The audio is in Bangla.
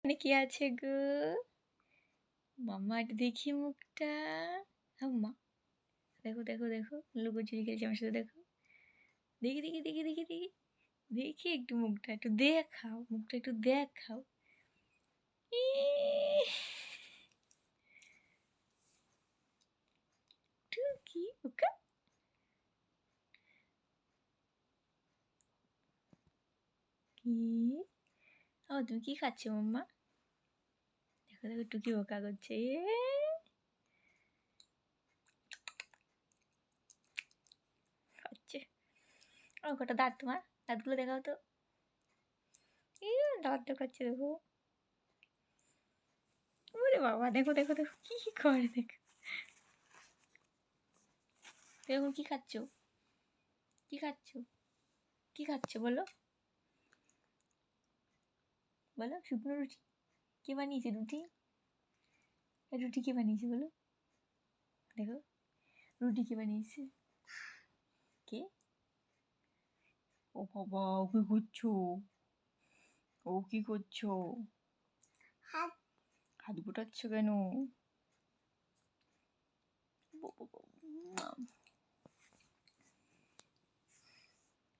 এখানে কি আছে গো? মাম্মা একটু দেখি মুখটা। আম্মা দেখো দেখো দেখো, লুকোচুরি খেলছে আমার সাথে, দেখো। দেখি দেখি দেখি দেখি দেখি দেখি একটু মুখটা একটু দেখাও, মুখটা একটু দেখাও। টুকি ওকা। কি? ও তুমি কি খাচ্ছ মাম্মা? দেখো দেখো টুকি বোকা করছে। খাচ্ছে। ও কটা দাঁত তোমার, দাঁতগুলো দেখাও তো। দাঁত দেখাচ্ছে দেখো। ওরে বাবা, দেখো দেখো দেখো কি করে, দেখো দেখো কি খাচ্ছ, কি খাচ্ছ, কি খাচ্ছ বলো, বলো। শুকনো রুটি? কে বানিয়েছে রুটি? রুটি কে বানিয়েছে বলো? দেখো রুটি কে বানিয়েছে? কে? ও বাবা, ও কি করছো? ও কি করছো? হাত। হাত গোটাচ্ছ কেন?